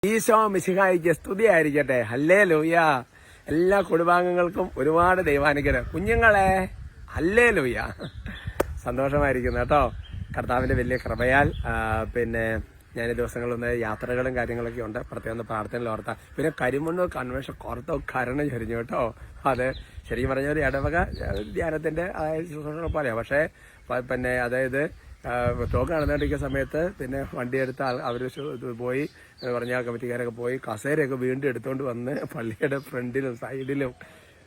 ഈശോ മിശിഹായിക്ക് സ്തുതിയായിരിക്കട്ടെ. ഹല്ലേലൂയ. എല്ലാ കുടുംബാംഗങ്ങൾക്കും ഒരുപാട് ദൈവാനുഗ്രഹം. കുഞ്ഞുങ്ങളെ ഹല്ലേലൂയ. സന്തോഷമായിരിക്കുന്നു കേട്ടോ. കർത്താവിന്റെ വലിയ കൃപയാൽ പിന്നെ ഞാൻ ഈ ദിവസങ്ങളിലൊന്ന് യാത്രകളും കാര്യങ്ങളൊക്കെ ഉണ്ട്. പ്രത്യേകം പ്രാർത്ഥനയിൽ ഓർത്താം. പിന്നെ കരിമണ്ണൂർ കൺവെൻഷൻ കുറത്തോ കരണം ചൊരിഞ്ഞു കേട്ടോ. അത് ശരിക്കും പറഞ്ഞ ഒരു ഇടവക ധ്യാനത്തിന്റെ ശുശ്രൂഷ പോലെയാണ്. പക്ഷേ പിന്നെ അതായത് ടോക്ക് നടന്നുകൊണ്ടിരിക്കുന്ന സമയത്ത് പിന്നെ വണ്ടിയെടുത്ത അവർ പോയി പറഞ്ഞ കമ്മിറ്റിക്കാരൊക്കെ പോയി കസേരയൊക്കെ വീണ്ടും എടുത്തുകൊണ്ട് വന്ന് പള്ളിയുടെ ഫ്രണ്ടിലും സൈഡിലും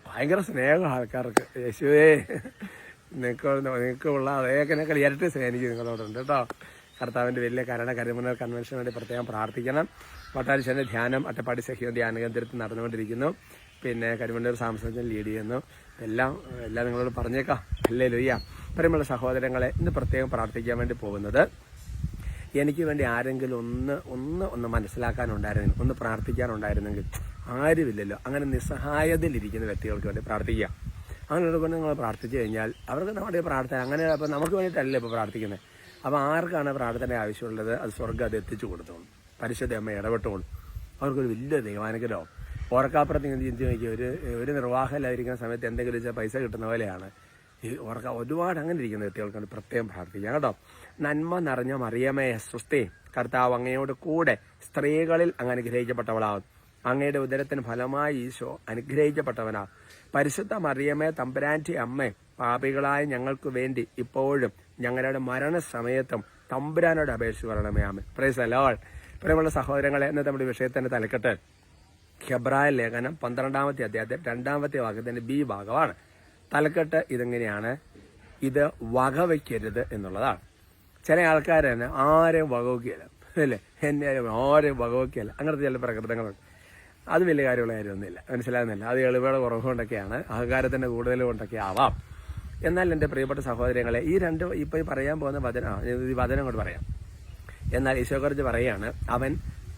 ഭയങ്കര സ്നേഹം ആൾക്കാർക്ക്. യേശുവേ നിങ്ങൾക്കുള്ള അതേക്കനേക്കാൾ ഇരട്ടി സ്നേഹം എനിക്ക് നിങ്ങളോടുണ്ട് കേട്ടോ. കർത്താവിന്റെ വലിയ കരിമണ്ണൂർ കൺവെൻഷന് വേണ്ടി പ്രത്യേകം പ്രാർത്ഥിക്കണം. വട്ടാരിശ്ശേരി ധ്യാനം അട്ടപ്പാടി സഹ്യം ധ്യാന കേന്ദ്രത്തിൽ നടന്നുകൊണ്ടിരിക്കുന്നു. പിന്നെ കരിമണ്ണൂർ സാംസ്കാരികം ലീഡ് ചെയ്യുന്നു. എല്ലാം നിങ്ങളോട് പറഞ്ഞേക്കാം. ഹല്ലേലൂയ. പ്രിയമുള്ള സഹോദരങ്ങളെ, ഇന്ന് പ്രത്യേകം പ്രാർത്ഥിക്കാൻ വേണ്ടി പോകുന്നത്, എനിക്ക് വേണ്ടി ആരെങ്കിലും ഒന്ന് മനസ്സിലാക്കാനുണ്ടായിരുന്നെങ്കിൽ, ഒന്ന് പ്രാർത്ഥിക്കാനുണ്ടായിരുന്നെങ്കിൽ, ആരുമില്ലല്ലോ. അങ്ങനെ നിസ്സഹായതയിലിരിക്കുന്ന വ്യക്തികൾക്ക് വേണ്ടി പ്രാർത്ഥിക്കുക. അങ്ങനെയുള്ള കൊണ്ട് നിങ്ങൾ പ്രാർത്ഥിച്ചു കഴിഞ്ഞാൽ അവർക്ക് നമ്മുടെ പ്രാർത്ഥന അങ്ങനെ അപ്പം നമുക്ക് വേണ്ടിയിട്ടല്ലേ ഇപ്പോൾ പ്രാർത്ഥിക്കുന്നത്. അപ്പം ആർക്കാണ് പ്രാർത്ഥന ആവശ്യമുള്ളത് അത് സ്വർഗ്ഗം അത് എത്തിച്ചു കൊടുത്തോളും. പരിശുദ്ധ അമ്മ ഇടപെട്ടോളും. അവർക്കൊരു വലിയ ദൈവാനുഗ്രഹം. ഓർക്കാപ്പുറത്ത് ഇങ്ങനെ ചിന്തിച്ച് നോക്കി, ഒരു നിർവാഹമില്ലാതിരിക്കുന്ന സമയത്ത് എന്തെങ്കിലും വെച്ചാൽ പൈസ കിട്ടുന്ന പോലെയാണ് ഈ ഒരുപാട് അങ്ങനെ ഇരിക്കുന്ന വ്യക്തികൾക്കാണ് പ്രത്യേകം പ്രാർത്ഥിക്കാം കേട്ടോ. നന്മ നിറഞ്ഞ മറിയമേ സ്വസ്തി, കർത്താവ് അങ്ങയോട് കൂടെ സ്ത്രീകളിൽ അങ്ങ് അനുഗ്രഹിക്കപ്പെട്ടവളാകും. അങ്ങയുടെ ഉദരത്തിന് ഫലമായി ഈശോ അനുഗ്രഹിക്കപ്പെട്ടവനാ. പരിശുദ്ധ മറിയമേ തമ്പുരാന്റെ അമ്മേ, പാപികളായ ഞങ്ങൾക്ക് വേണ്ടി ഇപ്പോഴും ഞങ്ങളുടെ മരണസമയത്തും തമ്പുരാനോട് അപേക്ഷിച്ച് പറയണമേ. ആമേൻ. Praise the lord. പ്രിയമുള്ള സഹോദരങ്ങളെ, ഇന്നത്തെ നമ്മുടെ വിഷയത്തിന്റെ തലക്കെട്ട് ഹെബ്രായ ലേഖനം 12-ാമത്തെ അധ്യായത്തിൽ 2-ാമത്തെ വാക്യത്തിന്റെ ബി ഭാഗമാണ്. തലക്കെട്ട് ഇതെങ്ങനെയാണ്? ഇത് വകവയ്ക്കരുത് എന്നുള്ളതാണ്. ചില ആൾക്കാർ തന്നെ ആരെയും വകവയ്ക്കില്ല, അല്ലേ? എന്നെ ആരെയും വകവയ്ക്കില്ല, അങ്ങനത്തെ ചില പ്രകൃതങ്ങളുണ്ട്. അത് വലിയ കാര്യമുള്ള കാര്യമൊന്നുമില്ല, മനസ്സിലാകുന്നില്ല. അത് എളിമയുടെ കുറവ് കൊണ്ടൊക്കെയാണ്, അഹങ്കാരത്തിന്റെ കൂടുതൽ കൊണ്ടൊക്കെ ആവാം. എന്നാൽ എൻ്റെ പ്രിയപ്പെട്ട സഹോദരങ്ങളെ, ഇപ്പൊ പറയാൻ പോകുന്ന വചനം കൊണ്ട് പറയാം. എന്നാൽ ഈശോക്കുറിച്ച് പറയാണ്, അവൻ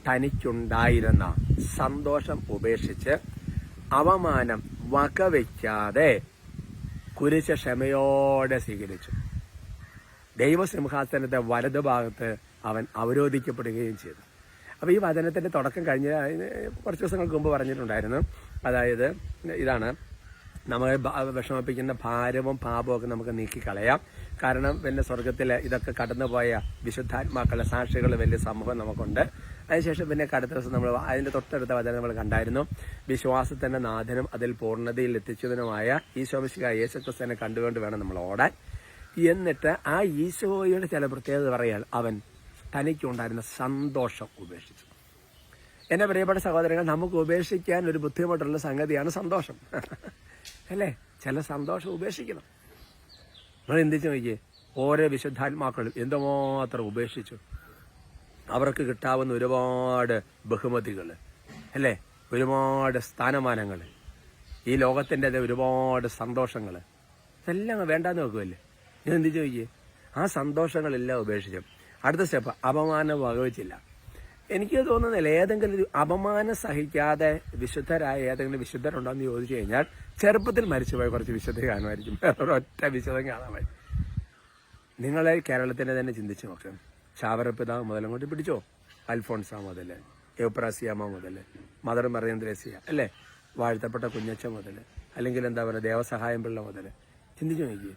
തനിക്കുണ്ടായിരുന്ന സന്തോഷം ഉപേക്ഷിച്ച് അവമാനം വകവയ്ക്കാതെ കുരിശ് ക്ഷമയോടെ സ്വീകരിച്ചു. ദൈവസിംഹാസനത്തെ വലതുഭാഗത്ത് അവൻ അവരോധിക്കപ്പെടുകയും ചെയ്തു. അപ്പൊ ഈ വചനത്തിന്റെ തുടക്കം കഴിഞ്ഞ കുറച്ച് ദിവസങ്ങൾക്ക് മുമ്പ് പറഞ്ഞിട്ടുണ്ടായിരുന്നു. അതായത് ഇതാണ്, നമ്മളെ വിഷമിപ്പിക്കുന്ന ഭാരവും പാപവും ഒക്കെ നമുക്ക് നീക്കിക്കളയാം. കാരണം പിന്നെ സ്വർഗത്തിലെ ഇതൊക്കെ കടന്നുപോയ വിശുദ്ധാത്മാക്കളുടെ സാക്ഷികൾ വലിയ സമൂഹം നമുക്കുണ്ട്. അതിനുശേഷം പിന്നെ അടുത്ത ദിവസം നമ്മൾ അതിന്റെ തൊട്ടടുത്ത വചനം നമ്മൾ കണ്ടായിരുന്നു. വിശ്വാസത്തിന്റെ നാഥനും അതിൽ പൂർണ്ണതയിൽ എത്തിച്ചതിനുമായ ഈശോ മിശിഹായ യേശുക്രിസ്തുവിനെ കണ്ടുകൊണ്ട് വേണം നമ്മൾ ഓടാൻ. എന്നിട്ട് ആ ഈശോയുടെ ചില പ്രത്യേകത പറയാൻ, അവൻ തനിക്കുണ്ടായിരുന്ന സന്തോഷം ഉപേക്ഷിച്ചു. എന്റെ പ്രിയപ്പെട്ട സഹോദരങ്ങൾ, നമുക്ക് ഉപേക്ഷിക്കാൻ ഒരു ബുദ്ധിമുട്ടുള്ള സംഗതിയാണ് സന്തോഷം, അല്ലേ? ചില സന്തോഷം ഉപേക്ഷിക്കണം. നിങ്ങൾ ചിന്തിച്ചു നോക്കിയേ, ഓരോ വിശുദ്ധാത്മാക്കളും എന്തുമാത്രം ഉപേക്ഷിച്ചു. അവർക്ക് കിട്ടാവുന്ന ഒരുപാട് ബഹുമതികൾ, അല്ലേ? ഒരുപാട് സ്ഥാനമാനങ്ങൾ, ഈ ലോകത്തിന്റെ ഒരുപാട് സന്തോഷങ്ങൾ, ഇതെല്ലാം വേണ്ടാന്ന് വെക്കുമല്ലേ? ഞാൻ ചിന്തിച്ചു നോക്കിയേ, ആ സന്തോഷങ്ങളെല്ലാം ഉപേക്ഷിച്ചു. അടുത്ത സ്റ്റെപ്പ്, അപമാനം വകവച്ചില്ല. എനിക്ക് തോന്നുന്നില്ല ഏതെങ്കിലും ഒരു അപമാനം സഹിക്കാതെ വിശുദ്ധരായ ഏതെങ്കിലും വിശുദ്ധരുണ്ടോയെന്ന് ചോദിച്ചു കഴിഞ്ഞാൽ ചെറുപ്പത്തിൽ മരിച്ചുപോയ കുറച്ച് വിശുദ്ധ കാണുമായിരിക്കും, ഒരൊറ്റ വിശുദ്ധം കാണാൻ പറ്റും. നിങ്ങളെ കേരളത്തിനെ തന്നെ ചിന്തിച്ചു നോക്കാം. ശാവറപിതാവ് മുതൽ അങ്ങോട്ട് പിടിച്ചോ, അൽഫോൺസ മുതൽ, എവ്പ്രാസിയാമ്മ മുതൽ, മദർ മറിയം ത്രേസ്യ, അല്ലേ? വാഴ്ത്തപ്പെട്ട കുഞ്ഞച്ച മുതൽ, അല്ലെങ്കിൽ എന്താ പറയുക ദേവസഹായം പിള്ള മുതൽ, ചിന്തിച്ചു നോക്കിയേ.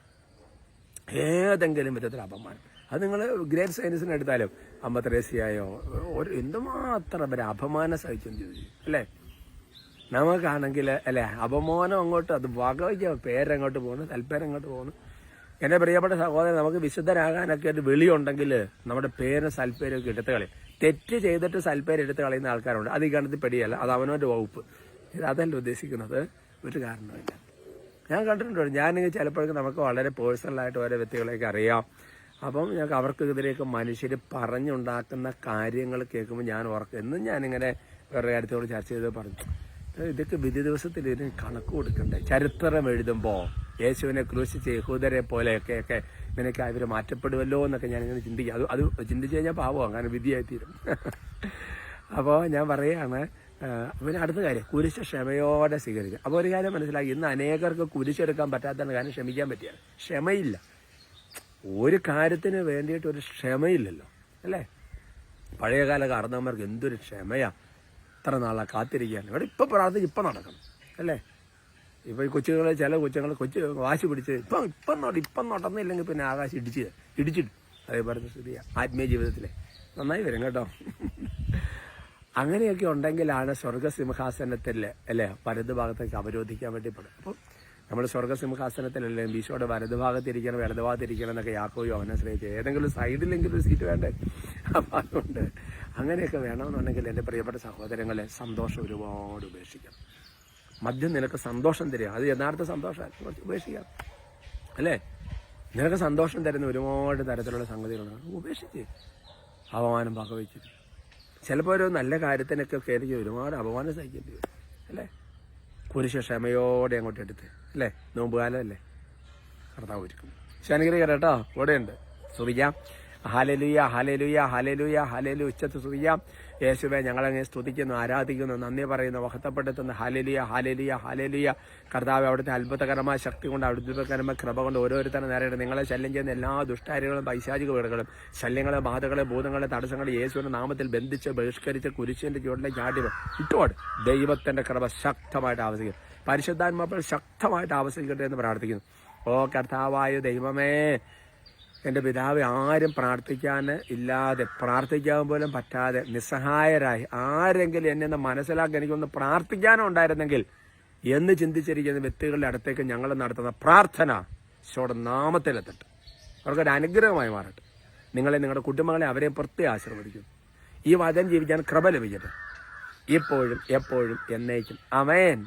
ഏതെങ്കിലും വിധത്തിൽ അപമാനം. അത് നിങ്ങൾ ഗ്രേറ്റ് സയൻസിന് എടുത്താലും അമ്മ ത്രേസ്യയോ എന്തുമാത്രം അവരെ അപമാനം സഹിച്ചെന്ന് ചോദിച്ചു, അല്ലേ? നമുക്കാണെങ്കിൽ അല്ലേ അപമാനം അങ്ങോട്ട്, അത് വകവയ്ക്കുക, പേരങ്ങോട്ട് പോകുന്നു, തൽപ്പേരങ്ങോട്ട് പോകുന്നു. എന്റെ പ്രിയപ്പെട്ട സഹോദരൻ, നമുക്ക് വിശുദ്ധരാകാനൊക്കെ ഒരു വിളിയുണ്ടെങ്കിൽ നമ്മുടെ പേരും സൽപ്പേരൊക്കെ എടുത്ത് കളയും. തെറ്റ് ചെയ്തിട്ട് സൽപ്പേര് എടുത്ത് കളയുന്ന ആൾക്കാരുണ്ട്. അത് ഈ ഗണത്തിൽ പെടിയല്ല, അത് അവനവന്റെ വകുപ്പ്. അതല്ല ഉദ്ദേശിക്കുന്നത്, ഒരു കാരണമില്ല. ഞാൻ കണ്ടിട്ടുണ്ട്. ഞാനിങ്ങനെ ചിലപ്പോഴൊക്കെ നമുക്ക് വളരെ പേഴ്സണലായിട്ട് ഓരോ വ്യക്തികളെയൊക്കെ അറിയാം. അപ്പം ഞങ്ങൾക്ക് അവർക്കെതിരെയൊക്കെ മനുഷ്യർ പറഞ്ഞുണ്ടാക്കുന്ന കാര്യങ്ങൾ കേൾക്കുമ്പോൾ ഞാൻ ഓർക്കും. എന്നും ഞാനിങ്ങനെ വേറെ കാര്യത്തോട് ചർച്ച ചെയ്ത് പറഞ്ഞു, ഇതൊക്കെ വിധി ദിവസത്തിൽ ഇതിന് കണക്ക് കൊടുക്കണ്ടേ? ചരിത്രം എഴുതുമ്പോൾ യേശുവിനെ ക്രൂശിച്ച യഹൂദരെ പോലെയൊക്കെ നിനക്ക് അവർ മാറ്റപ്പെടുമല്ലോ എന്നൊക്കെ ഞാനിങ്ങനെ ചിന്തിക്കും. അത് ചിന്തിച്ചു കഴിഞ്ഞാൽ പാവം, അങ്ങനെ വിധിയായിത്തീരും. അപ്പോൾ ഞാൻ പറയുകയാണ്, പിന്നെ അടുത്ത കാര്യം, കുരിശ് ക്ഷമയോടെ സ്വീകരിക്കുക. അപ്പോൾ ഒരു കാര്യം മനസ്സിലാക്കി, ഇന്ന് അനേകർക്ക് കുരിശെടുക്കാൻ പറ്റാത്തതാണ്. കാരണം ക്ഷമിക്കാൻ പറ്റിയാണ്, ക്ഷമയില്ല. ഒരു കാര്യത്തിന് വേണ്ടിയിട്ട് ഒരു ക്ഷമയില്ലല്ലോ, അല്ലേ? പഴയകാല കാരണവന്മാർക്ക് എന്തൊരു ക്ഷമയാ, എത്ര നാളാണ് കാത്തിരിക്കുകയാണ്. ഇവിടെ ഇപ്പം പ്രാർത്ഥിച്ച് ഇപ്പം നടക്കണം അല്ലേ? ഇപ്പോൾ ഈ കൊച്ചുകളെ ചില കൊച്ചുങ്ങൾ വാശി പിടിച്ച് ഇപ്പം നടന്നില്ലെങ്കിൽ പിന്നെ ആകാശം ഇടിച്ചിടും. അതേപോലെ സ്ഥിതിയാണ് ആത്മീയ ജീവിതത്തിലെ. നന്നായി വരും കേട്ടോ. അങ്ങനെയൊക്കെ ഉണ്ടെങ്കിലാണ് സ്വർഗസിംഹാസനത്തിൽ അല്ലേ വലതുഭാഗത്തേക്ക് അവരോധിക്കാൻ വേണ്ടി പെടും. അപ്പം നമ്മൾ സ്വർഗസിംഹാസനത്തിലല്ലേ ഈശോയുടെ വലതുഭാഗത്തിരിക്കണം ഇടതുഭാഗത്തിരിക്കണം എന്നൊക്കെ യാക്കോബ് അവനെ ശ്രമിച്ചു. ഏതെങ്കിലും സൈഡിലെങ്കിലും ഒരു സീറ്റ് വേണ്ടേ? അപ്പം അതുകൊണ്ട് അങ്ങനെയൊക്കെ വേണമെന്നുണ്ടെങ്കിൽ എൻ്റെ പ്രിയപ്പെട്ട സഹോദരങ്ങളെ സന്തോഷം ഒരുപാട് ഉപേക്ഷിക്കണം. മദ്യം നിനക്ക് സന്തോഷം തരിക, അത് യഥാർത്ഥ സന്തോഷമാണ്, കുറച്ച് ഉപേക്ഷിക്കാം അല്ലേ? നിനക്ക് സന്തോഷം തരുന്ന ഒരുപാട് തരത്തിലുള്ള സംഗതികളാണ്, ഉപേക്ഷിച്ച് അപമാനം പകവെച്ചിട്ട്. ചിലപ്പോൾ ഒരു നല്ല കാര്യത്തിനൊക്കെ കയറി ഒരുപാട് അപമാനം സഹിക്കേണ്ടി വരും അല്ലേ? കുരിശ് ക്ഷമയോടെ അങ്ങോട്ട് എടുത്ത് അല്ലേ? നോമ്പുകാലമല്ലേ, കർത്താവ് ഒരുക്കും. ശനിഗ്രഹം കേട്ടോ ഇവിടെയുണ്ട്. സ്തുതിക്കാം. ഹല്ലേലൂയ ഹല്ലേലൂയ ഹല്ലേലൂയ ഹല്ലേലൂയ. ഉച്ചത്ത് സ്തുതിക്കാം. യേശുവേ ഞങ്ങളങ്ങനെ സ്തുതിക്കുന്നു, ആരാധിക്കുന്നു, നന്ദി പറയുന്നു, മഹത്വപ്പെടുത്തുന്നു. ഹല്ലേലൂയ ഹല്ലേലൂയ ഹല്ലേലൂയ. കർത്താവ് അവിടുത്തെ അത്ഭുതകരമായ ശക്തി കൊണ്ട് അത്ഭുതകരമായ കൃപ കൊണ്ട് ഓരോരുത്തരും നേരിടും. നിങ്ങളെ ശല്യം ചെയ്യുന്ന എല്ലാ ദുഷ്ടാരികളും പൈശാചിക വീടുകളും ശല്യങ്ങളെ ബാധകളെ ഭൂതങ്ങളെ തടസ്സങ്ങളെ യേശുവിന്റെ നാമത്തിൽ ബന്ധിച്ച് ബഹിഷ്കരിച്ച് കുരിശിന്റെ ചുവട്ടിലേക്ക് ചാടി ഇട്ടോട്. ദൈവത്തിന്റെ കൃപ ശക്തമായിട്ട് ആവശ്യിക്കും. പരിശുദ്ധാത്മാക്കൾ ശക്തമായിട്ട് ആവശ്യിക്കട്ടെ എന്ന് പ്രാർത്ഥിക്കുന്നു. ഓ കർത്താവായ ദൈവമേ, എൻ്റെ പിതാവ് ആരും പ്രാർത്ഥിക്കാൻ ഇല്ലാതെ, പ്രാർത്ഥിക്കാൻ പോലും പറ്റാതെ നിസ്സഹായരായി ആരെങ്കിലും എന്നെ മനസ്സിലാക്കി എനിക്കൊന്ന് പ്രാർത്ഥിക്കാനോ ഉണ്ടായിരുന്നെങ്കിൽ എന്ന് ചിന്തിച്ചിരിക്കുന്ന വ്യക്തികളുടെ അടുത്തേക്ക് ഞങ്ങൾ നടത്തുന്ന പ്രാർത്ഥന ഈശോയുടെ നാമത്തിലെത്തട്ടെ. അവർക്കൊരു അനുഗ്രഹമായി മാറട്ടെ. നിങ്ങളെ, നിങ്ങളുടെ കുടുംബങ്ങളെ, അവരെ പ്രത്യേകം ആശീർവദിക്കും. ഈ വചനം ജീവിക്കാൻ കൃപ ലഭിക്കട്ടെ ഇപ്പോഴും എപ്പോഴും എന്നേക്കും. ആമേൻ.